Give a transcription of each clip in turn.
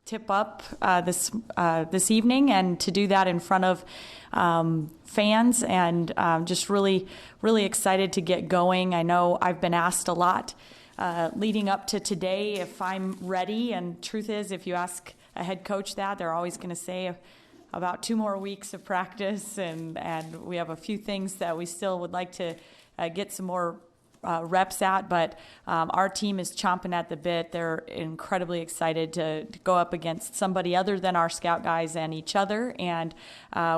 tip up this evening, and to do that in front of fans, and just really excited to get going. I know I've been asked a lot leading up to today if I'm ready, and truth is, if you ask a head coach that, they're always going to say about 2 more weeks of practice, and we have a few things that we still would like to get some more reps at, but our team is chomping at the bit. They're incredibly excited to go up against somebody other than our scout guys and each other, and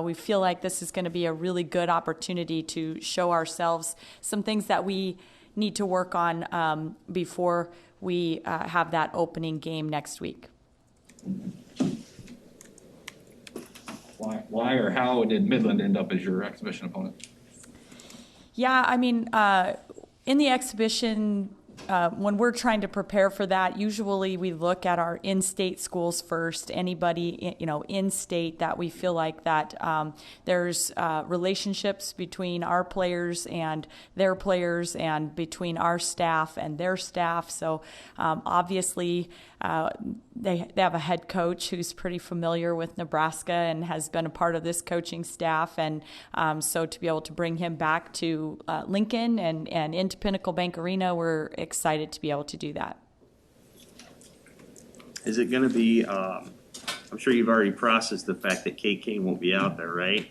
we feel like this is going to be a really good opportunity to show ourselves some things that we need to work on before we have that opening game next week. Why or how did Midland end up as your exhibition opponent? Yeah, I mean, in the exhibition, when we're trying to prepare for that, usually we look at our in-state schools first. Anybody, in-state that we feel like that there's relationships between our players and their players, and between our staff and their staff. So obviously, they have a head coach who's pretty familiar with Nebraska and has been a part of this coaching staff, and so to be able to bring him back to Lincoln and into Pinnacle Bank Arena, we're excited to be able to do that. Is it going to be, I'm sure you've already processed the fact that KK won't be out there, right?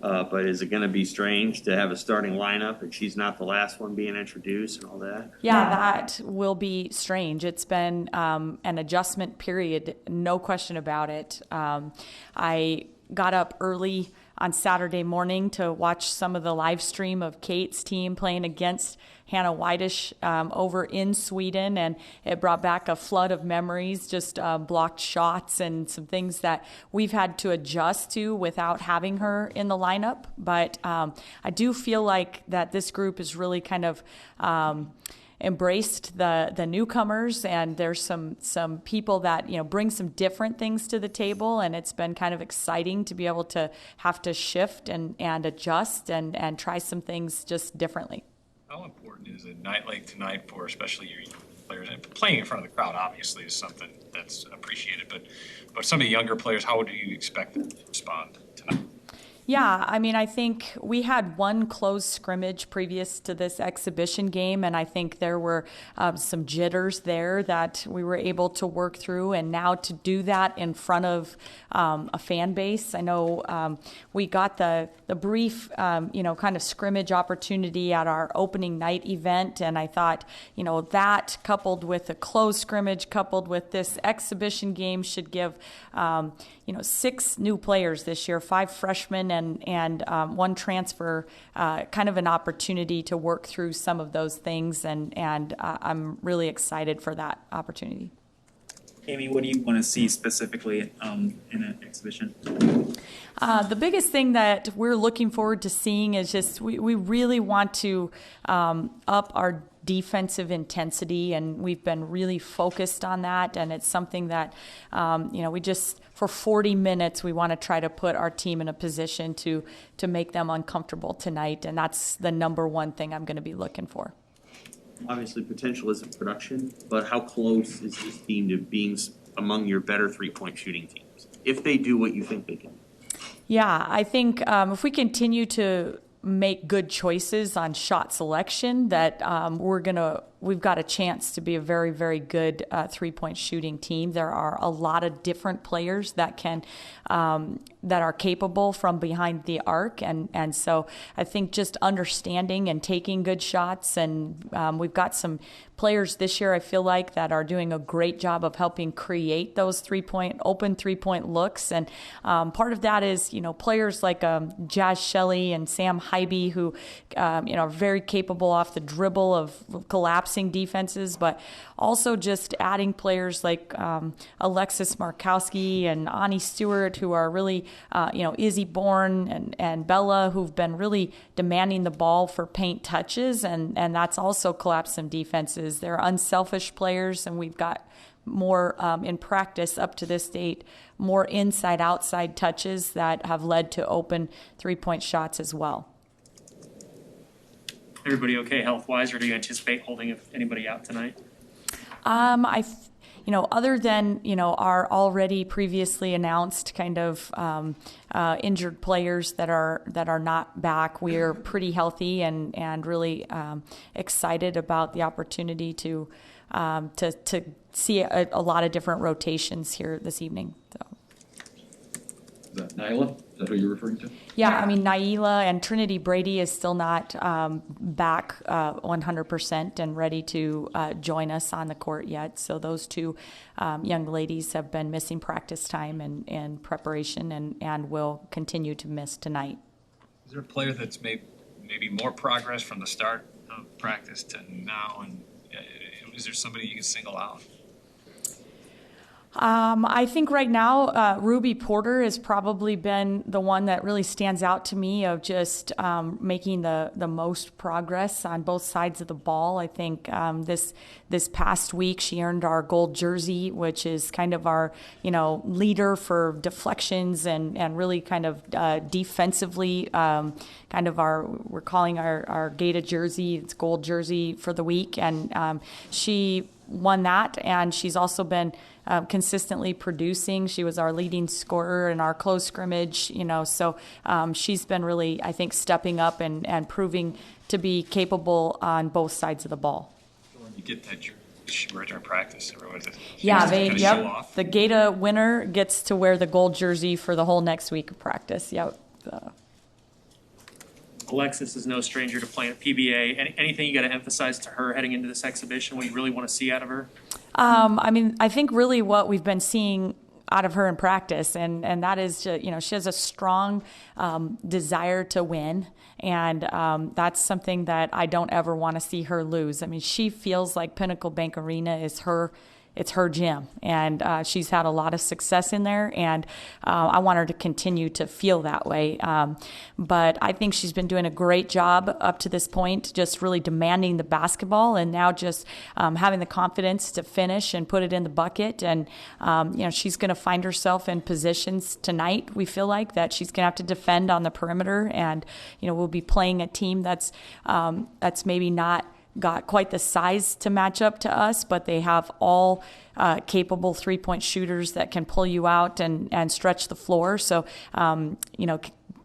But is it going to be strange to have a starting lineup and she's not the last one being introduced and all that? Yeah, that will be strange. It's been an adjustment period, no question about it. I got up early on Saturday morning to watch some of the live stream of Kate's team playing against Hannah Whitish over in Sweden, and it brought back a flood of memories, just blocked shots and some things that we've had to adjust to without having her in the lineup. But I do feel like that this group is really kind of embraced the newcomers, and there's some people that bring some different things to the table, and it's been kind of exciting to be able to have to shift and adjust and try some things just differently. How important is a night like tonight for especially your players? And playing in front of the crowd obviously is something that's appreciated, but some of the younger players, how do you expect them to respond tonight? Yeah, I mean, I think we had one closed scrimmage previous to this exhibition game, and I think there were some jitters there that we were able to work through, and now to do that in front of a fan base. I know we got the brief, kind of scrimmage opportunity at our opening night event, and I thought, that coupled with a closed scrimmage, coupled with this exhibition game should give, 6 new players this year, 5 freshmen and 1 transfer, kind of an opportunity to work through some of those things, and I'm really excited for that opportunity. Amy, what do you want to see specifically in an exhibition? The biggest thing that we're looking forward to seeing is just we really want to up our defensive intensity, and we've been really focused on that, and it's something that we just, for 40 minutes, we want to try to put our team in a position to make them uncomfortable tonight, and that's the number one thing I'm going to be looking for. Obviously, potential isn't production, but how close is this team to being among your better three-point shooting teams, if they do what you think they can? Yeah, I think if we continue to make good choices on shot selection, that we've got a chance to be a very, very good three-point shooting team. There are a lot of different players that that are capable from behind the arc, and so I think just understanding and taking good shots, and we've got some players this year, I feel like, that are doing a great job of helping create those open three-point looks, and part of that is players like Jazz Shelley and Sam Hybe, who are very capable off the dribble of collapsing defenses, but also just adding players like Alexis Markowski and Ani Stewart, who are really, Izzy Bourne and Bella, who've been really demanding the ball for paint touches, and that's also collapsed some defenses. They're unselfish players, and we've got more in practice up to this date, more inside-outside touches that have led to open three-point shots as well. Everybody okay health-wise, or do you anticipate holding anybody out tonight? other than, our already previously announced kind of injured players that are not back, we are pretty healthy and really excited about the opportunity to see a lot of different rotations here this evening. So. Is that Nyla? Is that who you're referring to? Yeah, I mean, Naila and Trinity Brady is still not back 100% and ready to join us on the court yet. So those two young ladies have been missing practice time and preparation and will continue to miss tonight. Is there a player that's made maybe more progress from the start of practice to now? And is there somebody you can single out? I think right now, Ruby Porter has probably been the one that really stands out to me of just making the most progress on both sides of the ball. I think this past week she earned our gold jersey, which is kind of our leader for deflections and really kind of defensively kind of we're calling our Gata jersey, it's gold jersey for the week, and she won that, and she's also been consistently producing. She was our leading scorer in our close scrimmage, so she's been really, I think, stepping up and proving to be capable on both sides of the ball. When you get that jersey, wear it during practice, everyone does. Yeah, show off. The Gata winner gets to wear the gold jersey for the whole next week of practice. Yep. Alexis is no stranger to playing at PBA. Anything you got to emphasize to her heading into this exhibition, what you really want to see out of her? I think really what we've been seeing out of her in practice, and that is, she has a strong desire to win, and that's something that I don't ever want to see her lose. I mean, she feels like Pinnacle Bank Arena is it's her gym, and she's had a lot of success in there, and I want her to continue to feel that way. But I think she's been doing a great job up to this point, just really demanding the basketball, and now just having the confidence to finish and put it in the bucket. And she's going to find herself in positions tonight. We feel like that she's going to have to defend on the perimeter, and we'll be playing a team that's maybe not got quite the size to match up to us, but they have all capable three-point shooters that can pull you out and stretch the floor. So,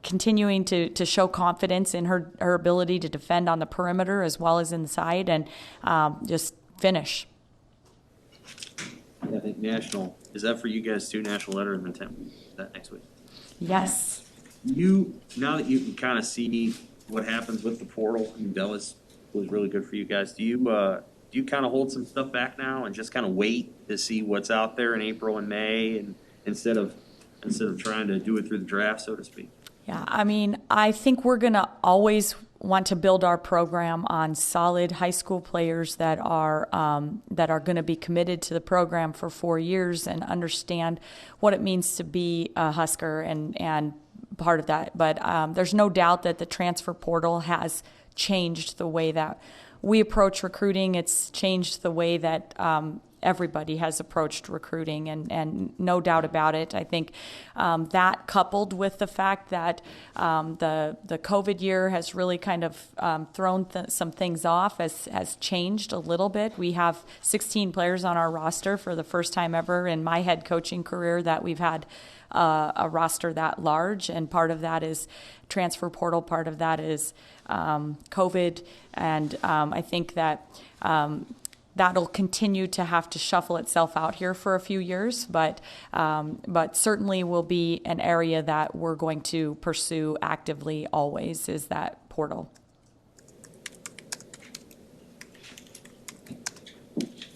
continuing to show confidence in her ability to defend on the perimeter as well as inside, and just finish. I think is that for you guys too, national letter and intent that next week? Yes. Now that you can kind of see what happens with the portal, that was really good for you guys. Do you kind of hold some stuff back now and just kind of wait to see what's out there in April and May, and instead of trying to do it through the draft, so to speak? Yeah, I mean, I think we're going to always want to build our program on solid high school players that are going to be committed to the program for 4 years and understand what it means to be a Husker and part of that. But there's no doubt that the transfer portal has changed the way that we approach recruiting. It's changed the way that everybody has approached recruiting, and no doubt about it. I think that, coupled with the fact that the COVID year has really kind of thrown some things off, has changed a little bit. We have 16 players on our roster for the first time ever in my head coaching career that we've had a roster that large, and part of that is transfer portal, part of that is COVID, and I think that that'll continue to have to shuffle itself out here for a few years, but certainly will be an area that we're going to pursue actively always, is that portal.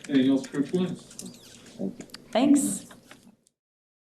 Anything else, Coach Williams? Thanks.